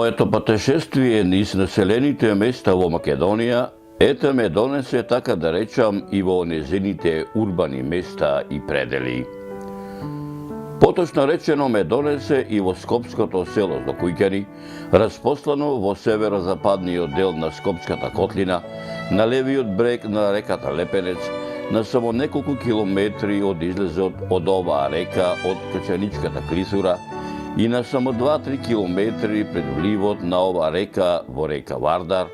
Моето пътешествие низ населените места во Македонија ете ме донесе, така да речам, и во незините урбани места и предели. Поточно речено ме донесе и во скопското село Злокујќани, распослано во северозападниот дел на Скопската котлина, на левиот брег на реката Лепенец, на само неколку километри од излезот од оваа река од Качаничката клисура и на само 2-3 километри пред вливот на оваа река во река Вардар,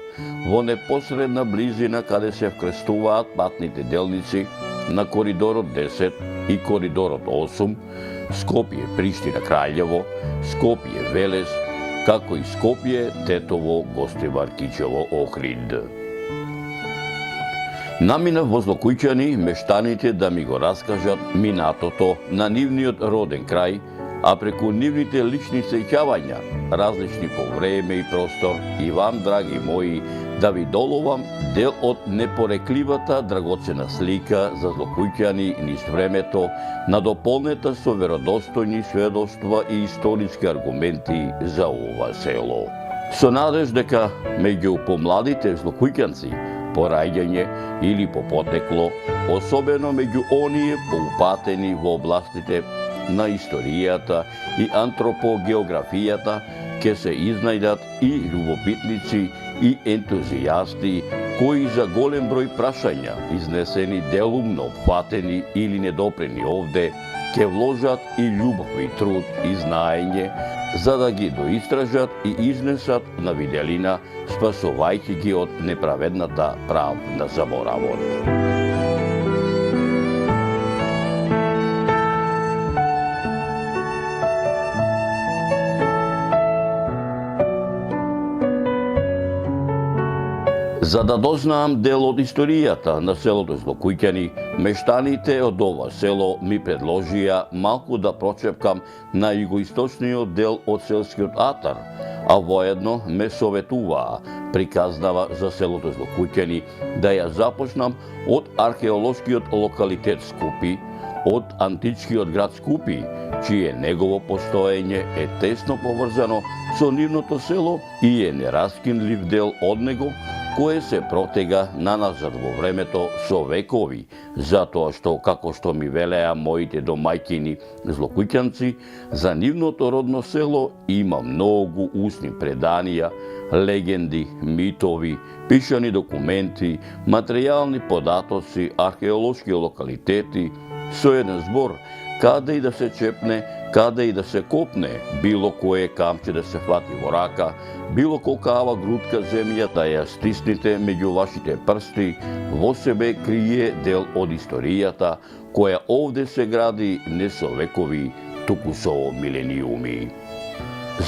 во непосредна близина каде се вкрестуваат патните делници на коридорот 10 и коридорот 8, Скопје Приштина Краљево, Скопје Велес, како и Скопје Тетово Гостивар Кичево Охрид. Наминав во Злокујќани мештаните да ми го раскажат минатото на нивниот роден крај, а преку нивните лични сеќавања, различни по време и простор, и вам, драги мои, да ви доловам дел од непорекливата драгоцена слика за Злокујќани низ времето, надополнета со веродостојни сведоштва и историски аргументи за ова село. Со надеж дека меѓу помладите злокујќанци по раѓање или по потекло, особено меѓу оние поупатени во областите на историјата и антропогеографијата, ке се изнајдат и љубопитници и ентузијасти кои за голем број прашања, изнесени делумно, фатени или недопрени овде, ке вложат и љубов и труд и знаење, за да ги доистражат и изнесат на виделина, спасувајќи ги од неправедната правна заборавот. За да дознаам дел од историјата на селото Злокујќани, мештаните од ова село ми предложија малку да прочепкам на југоисточниот дел од селскиот атар, а воедно ме советуваа, приказнава за селото Злокујќани, да ја започнам од археолошкиот локалитет Скупи, од античкиот град Скупи, чие негово постоење е тесно поврзано со нивното село и е нераскинлив дел од него, кое се протега наназад во времето со векови, затоа што, како што ми велеа моите домајќини злокујќанци, за нивното родно село има многу устни преданија, легенди, митови, пишани документи, материјални податоци, археолошки локалитети, со еден збор, каде и да се чепне, каде и да се копне, било кое камче да се фати во рака, било колкава грудка земја да ја стисните меѓу вашите прсти, во себе крие дел од историјата, која овде се гради не со векови, туку со милениуми.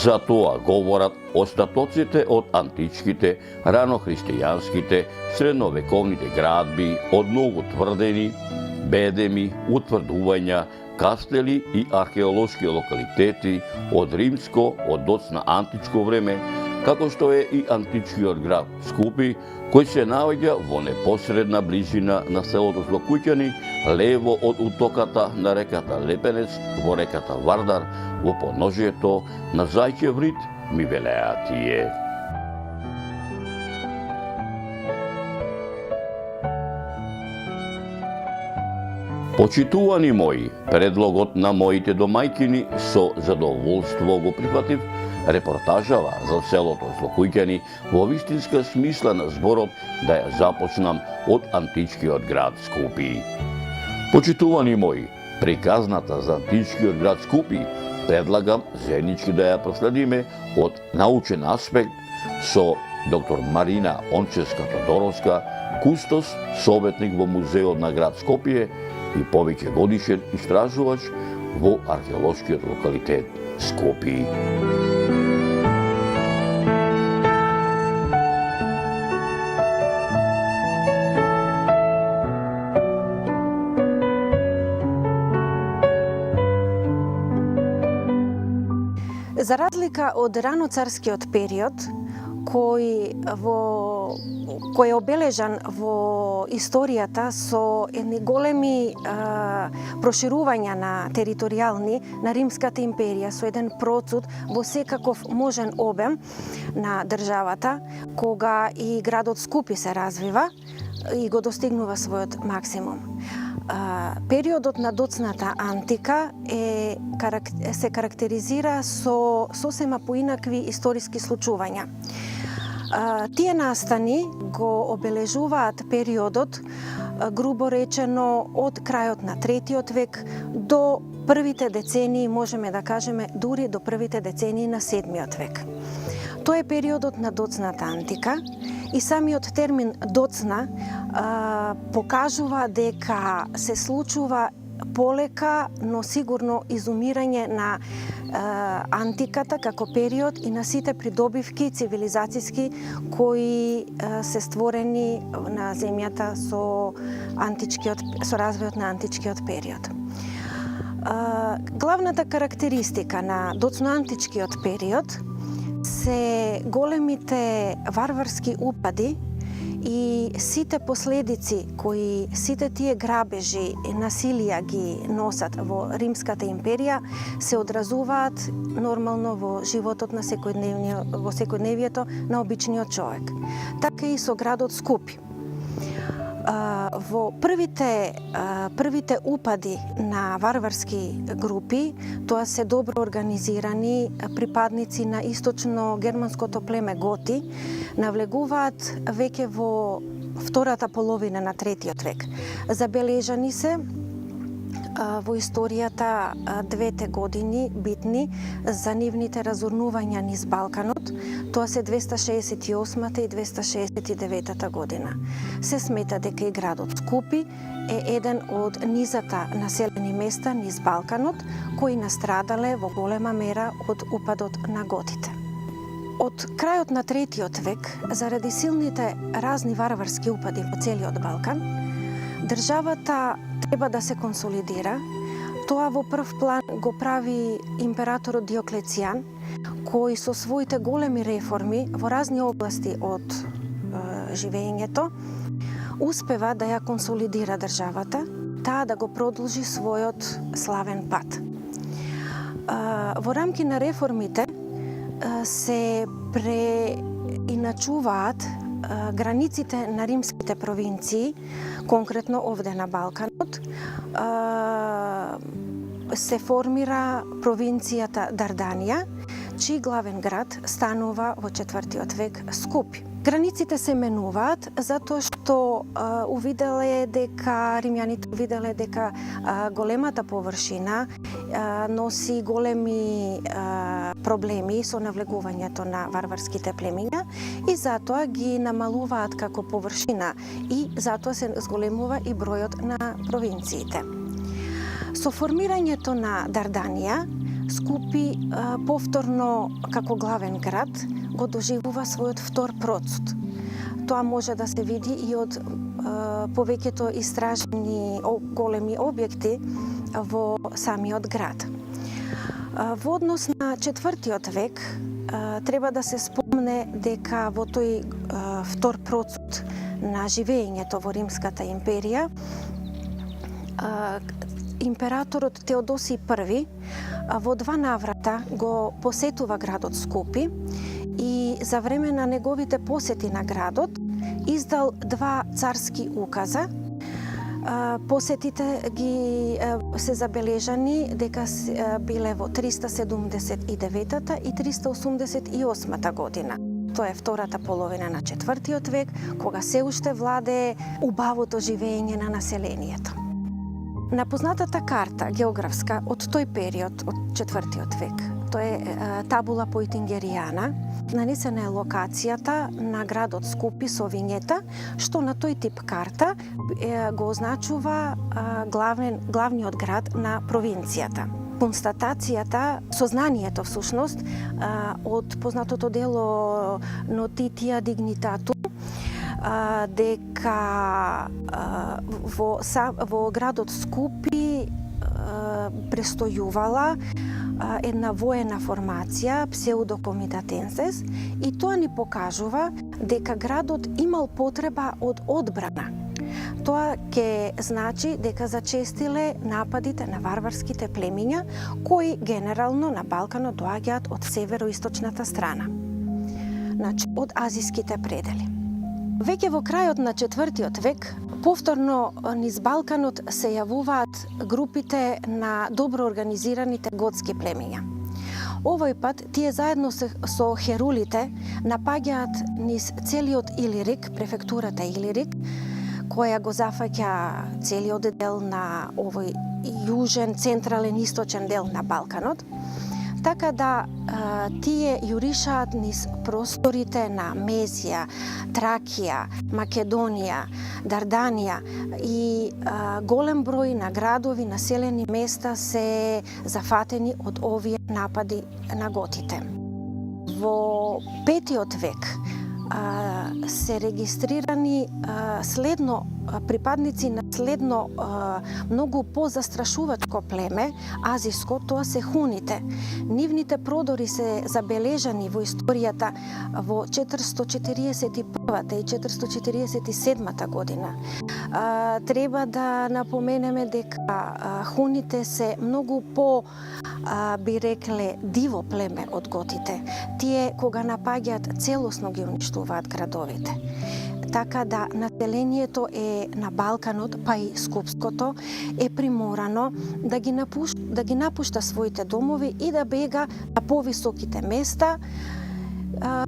Затоа говорат остатоците од античките, ранохристијанските, средновековните градби, од многу тврдени, бедеми, утврдувања, кастели и археолошки локалитети од римско, од доцна античко време, како што е и античкиот град Скупи, кој се наоѓа во непосредна близина на селото Злокујќани, лево од утоката на реката Лепенец во реката Вардар, во подножието на Зајчев рид, ми велеа тие. Почитувани мои, предлогот на моите домајќини со задоволство го прифатив репортажава за селото Злокујќани во вистинска смисла на зборот да ја започнам од античкиот град Скупи. Почитувани мои, приказната за античкиот град Скупи предлагам заеднички да ја проследиме од научен аспект со доктор Марина Ончевска-Тодоровска, кустос, советник во музеот на град Скопје и повеќе годишен истражувач во археолошкиот локалитет Скопје. За разлика од раноцарскиот период, кој е обележан во историјата со едни големи проширувања на територијални на Римската империја, со еден процут во секаков можен обем на државата, кога и градот Скупи се развива и го достигнува својот максимум. Периодот на доцната антика се карактеризира со сосема поинакви историски случувања. Тие настани го обележуваат периодот, грубо речено, од крајот на 3 век до првите децении, можеме да кажеме, дури до првите децении на 7 век. Тоа е периодот на доцната антика и самиот термин доцна покажува дека се случува полека, но сигурно изумирање на антиката како период и на сите придобивки цивилизацијски кои се створени на земјата со развојот на античкиот период. Главната карактеристика на доцноантичкиот период се големите варварски упади и сите последици кои сите тие грабежи и насилија ги носат во Римската империја се одразуваат нормално во животот на секојдневието на обичниот човек. Така и со градот Скупи. Во првите упади на варварски групи, тоа се добро организирани припадници на источно-германското племе Готи, навлегуваат веќе во втората половина на 3 век. Забележани се во историјата 2 години битни за нивните разорнувања низ Балканот, тоа се 268 и 269 година. Се смета дека и градот Скупи е еден од низата населени места низ Балканот, кои настрадале во голема мера од упадот на готите. Од крајот на 3 век, заради силните разни варварски упади во целиот Балкан, државата треба да се консолидира. Тоа во прв план го прави императорот Диоклецијан, кој со своите големи реформи во разни области од живењето успева да ја консолидира државата, таа да го продолжи својот славен пат. Во рамки на реформите се преиначуваат границите на римските провинции, конкретно овде на Балканот. Се формира провинцијата Дарданија, чиј главен град станува во 4 век Скупи. Границите се менуваат затоа што римјаните увиделе дека големата површина носи големи проблеми со навлегувањето на варварските племиња и затоа ги намалуваат како површина и затоа се зголемува и бројот на провинциите. Со формирањето на Дарданија, Скупи повторно како главен град го доживува својот втор процут. Тоа може да се види и од повеќето истражени големи објекти во самиот град. Во однос на 4 век треба да се спомне дека во тој втор процут на живењето во Римската империја императорот Теодосиј I во 2 наврата го посетува градот Скупи и за време на неговите посети на градот издал 2 царски указа. Посетите ги се забележани дека биле во 379 и 388 година. Тоа е втората половина на 4 век, кога се уште владее убавото живење на населението. На познатата карта географска од тој период, од 4 век, тоа е табула Пойтингеријана, нанесена е локацијата на градот Скупи со вињета, што на тој тип карта го означува главниот град на провинцијата. Констатацијата, сознанието всушност од познатото дело Notitiae Dignitatum, дека во градот Скупи престојувала една воена формација, псевдокомитатенсес, и тоа ни покажува дека градот имал потреба од одбрана. Тоа ќе значи дека зачестиле нападите на варварските племиња, кои генерално на Балканот доаѓаат од североисточната страна, значи од азиските предели. Веќе во крајот на 4 век, повторно низ Балканот се јавуваат групите на добро организираните готски племиња. Овој пат тие заедно со херулите напаѓаат низ целиот Илирик, префектурата Илирик, која го зафаќа целиот дел на овој јужен, централен, источен дел на Балканот. Така да тие јуришаат низ просторите на Мезија, Тракија, Македонија, Дарданија и голем број на градови, населени места се зафатени од овие напади на готите. Во 5 век се регистрирани следно припадници на следно многу позастрашувачко племе, азиско, тоа се хуните. Нивните продори се забележани во историјата во 441 и 447 година. Треба да напоменеме дека хуните се многу по би рекле диво племе од готите. Тие кога напаѓаат целосно ги уништуваат градовите. Така да населението на Балканот, па и Скопското, е приморано да ги напушта своите домови и да бега на повисоките места,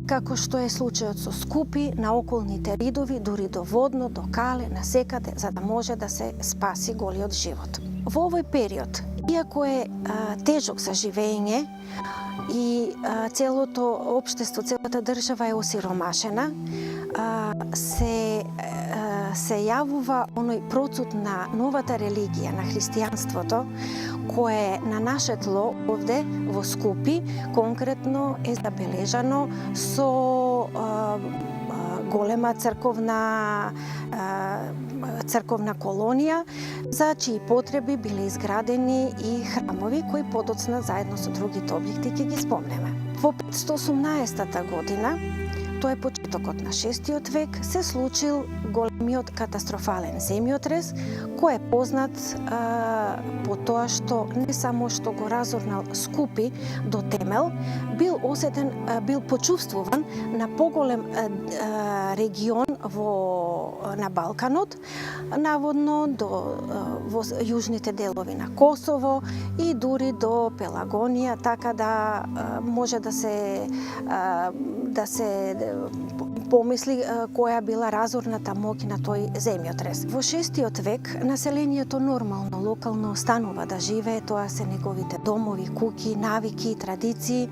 како што е случајот со Скупи, на околните ридови, дури до Водно, до Кале, насекаде, за да може да се спаси голиот живот. Во овој период, иако е тежок за живење и целото општество, целата држава е осиромашена, се јавува оној процут на новата религија, на христијанството, кое на наше тло овде во Скупи конкретно е забележано со голема црковна колонија, за чии потреби биле изградени и храмови, кои подоцна заедно со другите објекти ќе ги спомнеме. Во 518 година, тоа е почетокот на 6 век, се случил големиот катастрофален земјотрес, кој е познат по тоа што не само што го разорнал Скупи до темел, бил почувствуван на поголем регион на Балканот, наводно во јужните делови на Косово и дури до Пелагонија, така да може да се помисли која била разорната моќ на тој земјотрес. Во 6 век населението нормално, локално останува да живее, тоа се неговите домови, куќи, навики, традиции,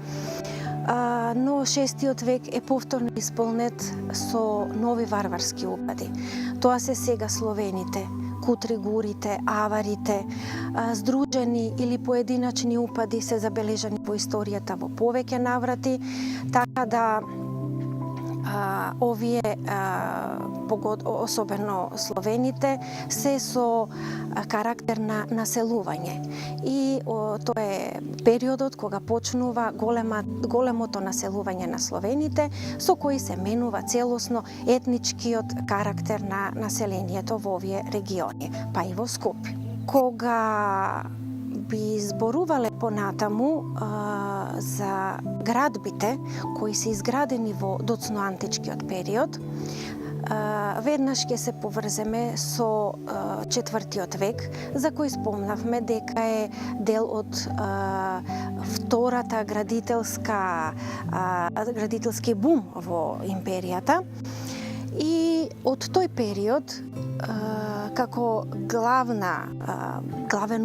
но 6 век е повторно исполнет со нови варварски упади. Тоа се сега словените, кутригурите, аварите, здружени или поединачни упади се забележани во историјата во повеќе наврати, така да овие, особено словените, се со карактер на населување. И тоа е периодот кога почнува големото населување на словените, со кои се менува целосно етничкиот карактер на населението во овие региони, па и во Скопје. Кога би зборувале понатаму за градбите кои се изградени во доцноантичкиот период, веднаш ќе се поврземе со 4 век, за кој спомнавме дека е дел од втората градителски бум во империјата. И од тој период, како главен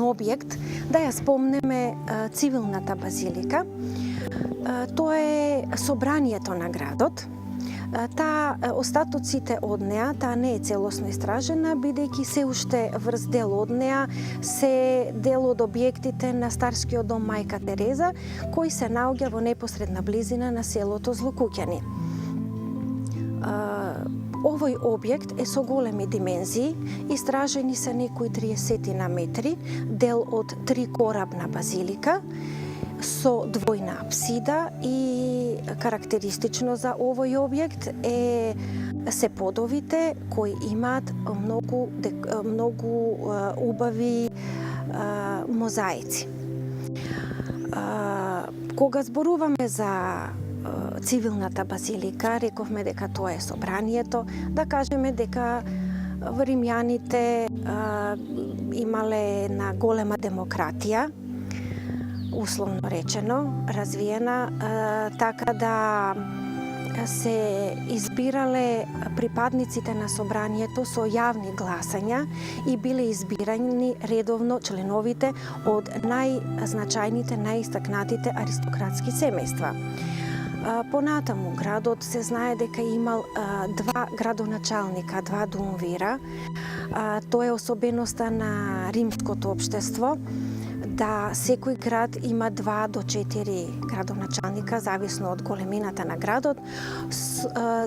објект, да ја спомнеме цивилната базилика. Тоа е собранието на градот. Остатоците од неа, таа не е целосно истражена, бидејќи се уште врз дел од неа се дел од објектите на Старскиот дом Мајка Тереза, кој се наоѓа во непосредна близина на селото Злокуќани. Овој објект е со големи димензии, истражени се некои 30 на метри, дел од 3 корабна базилика, со двојна апсида и карактеристично за овој објект се подовите кои имаат многу убави мозаици. Кога зборуваме за цивилната базилика, рековме дека тоа е собранието, да кажеме дека римјаните имале една голема демократија, условно речено, развиена, така да се избирале припадниците на собранието со јавни гласања и биле избирани редовно членовите од најзначајните, најистакнатите аристократски семејства. Понатаму градот се знае дека имал два градоначалника, два дуумвира. Тоа е особеноста на римското општество, да секој град има 2 до 4 градоначалника, зависно од големината на градот,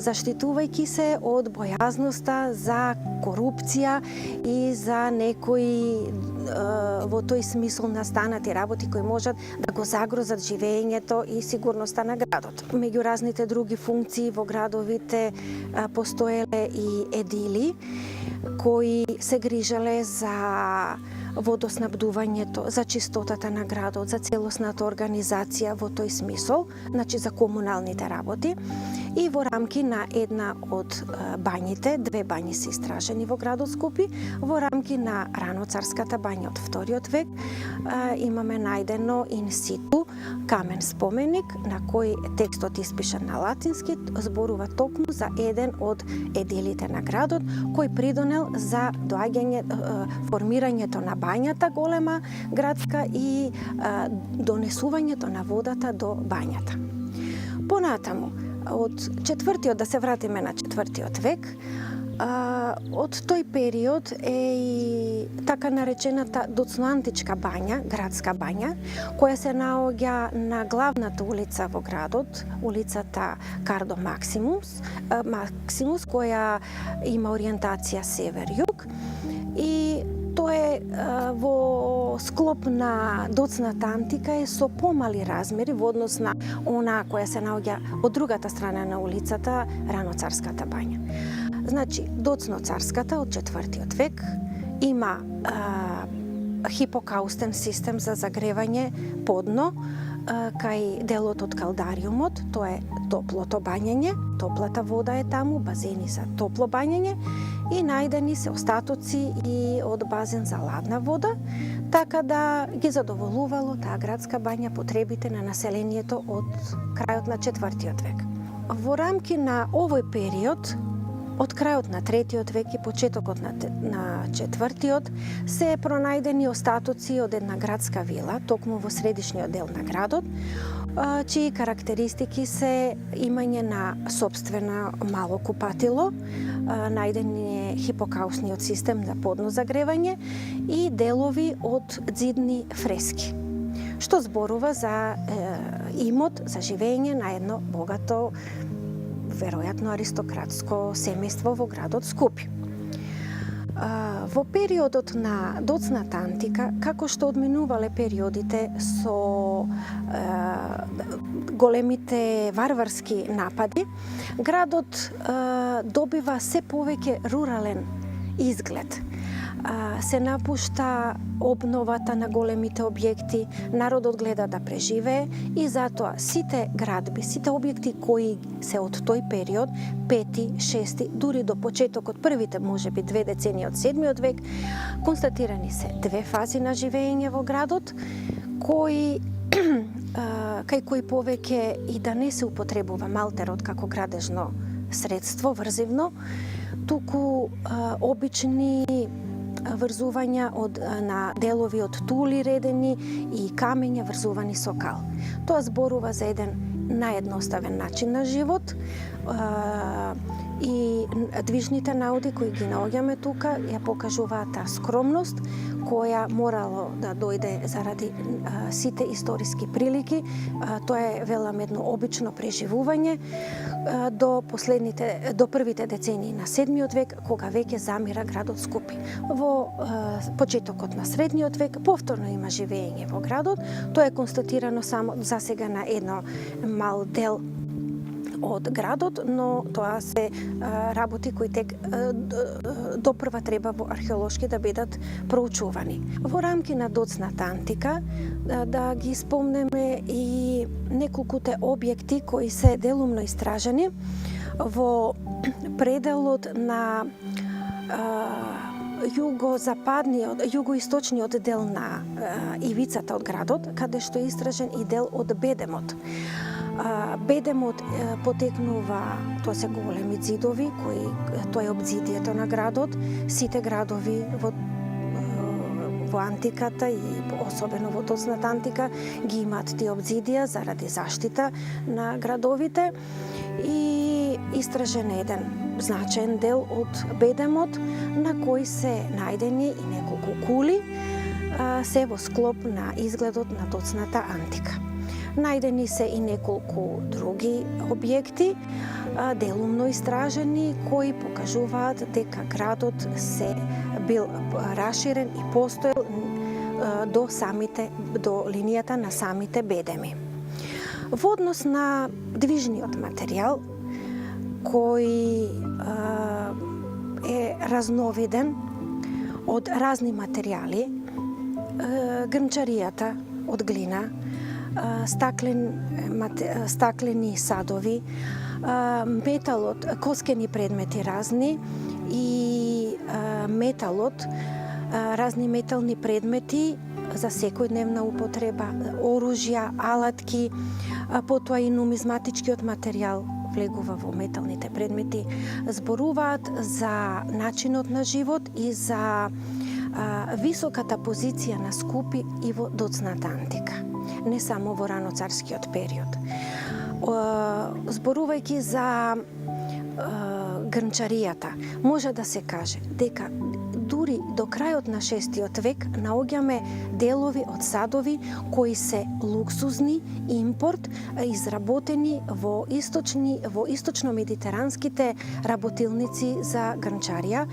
заштитувајќи се од бојазноста за корупција и за некои во тој смисол настанати работи кои можат да го загрозат живеењето и сигурноста на градот. Меѓу разните други функции во градовите постоеле и едили кои се грижале за водоснабдувањето, за чистотата на градот, за целосната организација во тој смисол, значи за комуналните работи. И во рамки на една од бањите, 2 бањи се истражени во градот Скопје, во рамки на раноцарската бања од 2 век, имаме најдено ин ситу камен споменик на кој текстот испишан на латински зборува токму за еден од едилите на градот кој придонел за формирањето на бањата голема градска и донесувањето на водата до бањата. Понатаму, од 4-тиот, да се вратиме на 4-тиот век, од тој период е и така наречената доцноантичка бања, градска бања, која се наоѓа на главната улица во градот, улицата Кардо Максимус, која има ориентација север-југ, и тоа е во склоп на доцната антика е со помали размери во однос на онаа која се наоѓа од другата страна на улицата, раноцарската бања. Значи, доцно-царската од 4-тиот век има хипокаустен систем за загревање подно кај делот од калдариумот, тоа е топлото бањење, топлата вода е таму, базени за топло бањење и најдени се остатоци и од базен за ладна вода, така да ги задоволувало таа градска бања потребите на населението од крајот на 4-тиот век. Во рамки на овој период, од крајот на 3-тиот век и почетокот на 4-тиот, се пронајдени остатоци од една градска вила, токму во средишниот дел на градот, чии карактеристики се имање на собствено мало купатило, најден е хипокаусниот систем за подно загревање и делови од ѕидни фрески, што зборува за имот за живење на едно богато, веројатно аристократско семејство во градот Скопје. Во периодот на доцната антика, како што одминувале периодите со големите варварски напади, градот добива се повеќе рурален изглед. Се напушта обновата на големите објекти, народот гледа да преживее и затоа сите градби, сите објекти кои се од тој период, 5-ти, 6-ти, дури до почетокот, првите можеби 2 децении од 7-тиот век, констатирани се 2 фази на живење во градот, кај кои повеќе и да не се употребува малтерот како градежно средство, врзивно, туку обични врзувања на делови од тули редени и камења врзувани со кал. Тоа зборува за еден наједноставен начин на живот и движните науди кои ги наоѓаме тука ја покажуваат таа скромност која морало да дојде заради сите историски прилики. Тоа е велам едно обично преживување до првите децении на 7 век, кога веќе замира градот Скупи. Во почетокот на средниот век повторно има живење во градот. Тоа е констатирано само засега на едно мал дел од градот, но тоа се работи кои тек допрва треба во археолошки да бидат проучувани. Во рамки на доцната антика да ги спомнеме и неколкуте објекти кои се делумно истражени во пределот на југоисточниот дел на ивицата од градот, каде што е истражен и дел од Бедемот. Бедемот потекнува, тоа се големи ѕидови, тоа е обзидието на градот. Сите градови во антиката и особено во доцната антика ги имаат тие обзидија заради заштита на градовите, и истражен еден значаен дел од Бедемот на кој се најдени и неколку кули, се во склоп на изгледот на доцната антика. Најдени се и неколку други објекти, делумно истражени, кои покажуваат дека градот се бил раширен и постоел до линијата на самите Бедеми. Во однос на движниот материјал, кој е разновиден од разни материјали, грнчаријата од глина, стаклени садови, металот, коскени предмети разни и металот, разни метални предмети за секојдневна употреба, оружја, алатки, потоа и нумизматичкиот материјал влегува во металните предмети, зборуваат за начинот на живот и за високата позиција на Скупи и во доцната антика, не само во раноцарскиот период. Зборувајќи за грнчаријата, може да се каже дека дури до крајот на 6 век наоѓаме делови од садови кои се луксузни, импорт, изработени во источно-медитеранските работилници за грнчарија,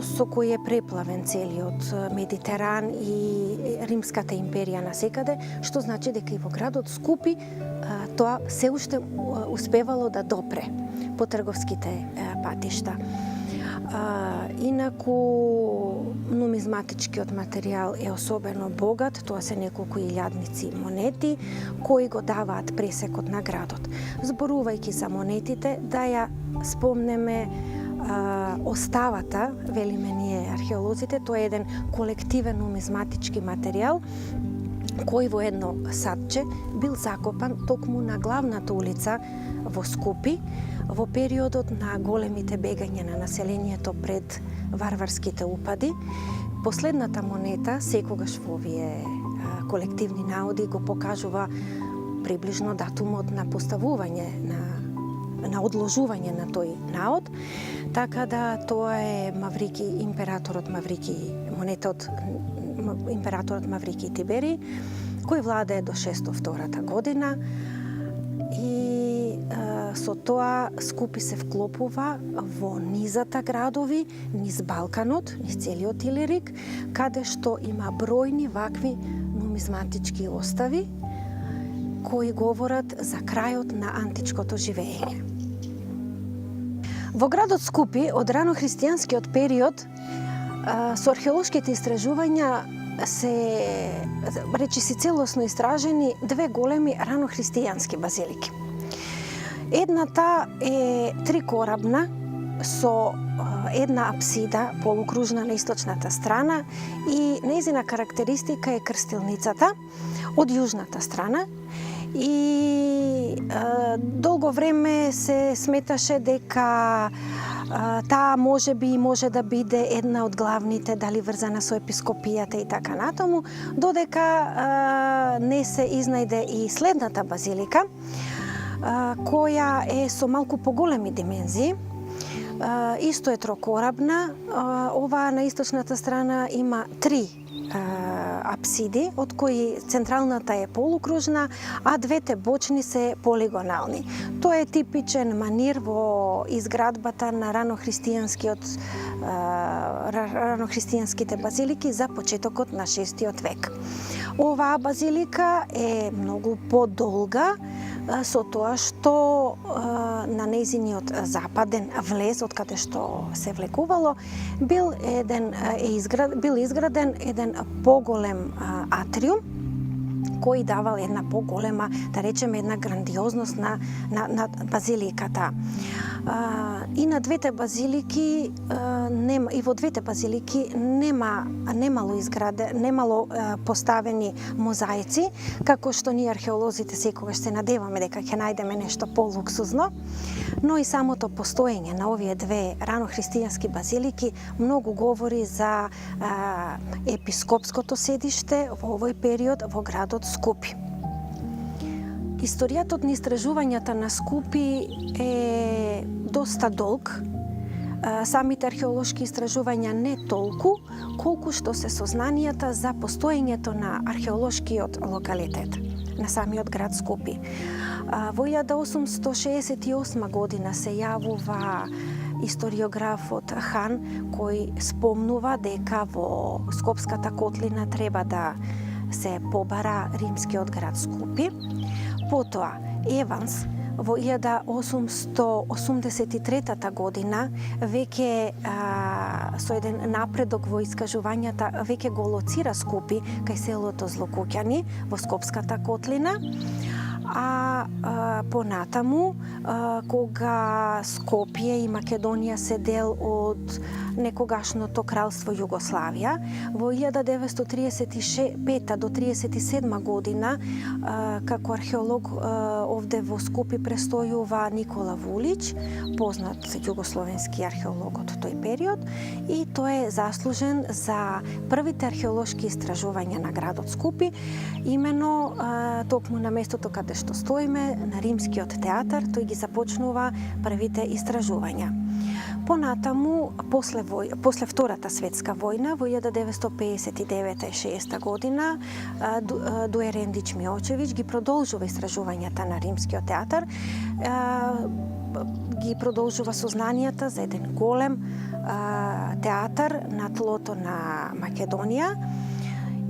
со кои е преплавен целиот Медитеран и Римската империја насекаде, што значи дека и во градот Скупи тоа се уште успевало да допре по трговските патишта. Инаку нумизматичкиот материјал е особено богат, тоа се неколку илјадници монети кои го даваат пресекот на градот. Зборувајќи за монетите, да ја спомнеме оставата, велиме ние археолозите, тоа е еден колективен нумизматички материјал кој во едно садче бил закопан токму на главната улица во Скупи во периодот на големите бегања на населението пред варварските упади. Последната монета секогаш во овие колективни наоди го покажува приближно датумот на поставување на одложување на тој наод, така да тоа е императорот Маврики, монета од императорот Маврики Тибери, кој владее до 602 година, и со тоа Скупи се вклопува во низата градови, низ Балканот, низ целиот Илирик, каде што има бројни вакви нумизматички остави кои говорат за крајот на античкото живење. Во градот Скупи од ранохристијанскиот период со археолошките истражувања се речиси целосно истражени две големи ранохристијански базилики. Едната е трикорабна со една апсида полукружна на источната страна и нејзина карактеристика е крстилницата од јужната страна. И долго време се сметаше дека таа може да биде една од главните, дали врзана со епископијата и така натаму, додека не се изнајде и следната базилика, која е со малку поголеми димензии, Исто е трокорабна. Оваа на источната страна има 3 апсиди, од кои централната е полукружна, а двете бочни се полигонални. Тоа е типичен манир во изградбата на ранохристијанските базилики за почетокот на 6 век. Оваа базилика е многу подолга, со тоа што на нејзиниот западен влез, од каде што се влекувало, бил изграден еден поголем атриум, кој давал една поголема, да речеме, една грандиозност на базиликата. И на двете базилики и во двете базилики немало поставени мозаици, како што ние археолозите секогаш се надеваме дека ќе најдеме нешто полуксузно, но и самото постоење на овие две ранохристијански базилики многу говори за епископското седиште во овој период во градот Скупи. Историјатот на истражувањата на Скупи е доста долг. Самите археолошки истражувања не толку, колку што се сознанијата за постоењето на археолошкиот локалитет на самиот град Скупи. Во 1868 година се јавува историографот Хан, кој спомнува дека во Скопската котлина треба да се побара римскиот град Скупи. Потоа Еванс во 1883 година веќе со еден напредок во искажувањата веќе го лоцира Скупи кај селото Злокуќани во Скопската котлина. А понатаму, кога Скопје и Македонија се дел од некогашното кралство Југославија, во 1935 до 1937 година, како археолог овде во Скупи престојува Никола Вулич, познат југословенски археолог од тој период, и тој е заслужен за првите археолошки истражувања на градот Скупи, имено токму на местото каде што стоиме, на Римскиот театар, тој ги започнува првите истражувања. Понатаму, после Втората светска војна, во 1959-60 година, Дуерендич Миочевиќ ги продолжува истражувањата на Римскиот театар, ги продолжува сознанијата за еден голем театар на тлото на Македонија,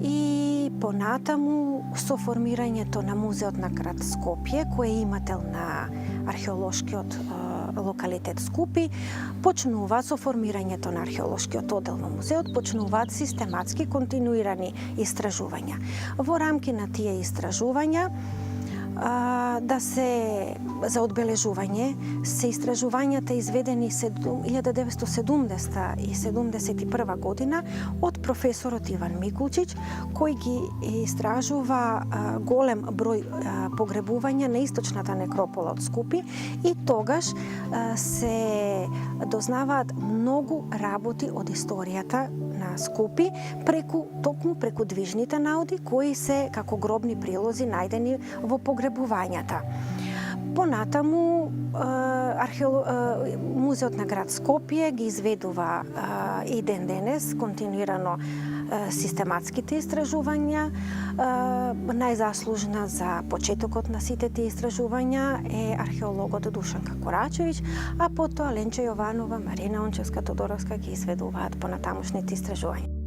и понатаму со формирањето на музеот на град Скопје, кој е имател на археолошкиот локалитет Скупи, почнуваат со формирањето на археолошкиот оддел во музеот, почнуваат систематски континуирани истражувања. Во рамки на тие истражувања да се за одбележување се истражувањата изведени 1970 и 1971 година од професорот Иван Микулчиќ, кој ги истражува голем број погребувања на источната некропола од Скупи, и тогаш се дознаваат многу работи од историјата на Скупи токму преку движните наоди кои се како гробни прилози најдени во погребувањата. Понатаму музеот на град Скопје ги изведува и ден денес континуирано систематските истражувања. Најзаслужна за почетокот на сите тие истражувања е археологот Душанка Корачевиќ, а потоа Ленче Јованова, Марина Ончевска, Тодоровска ги изведуваат понатамошните истражувања.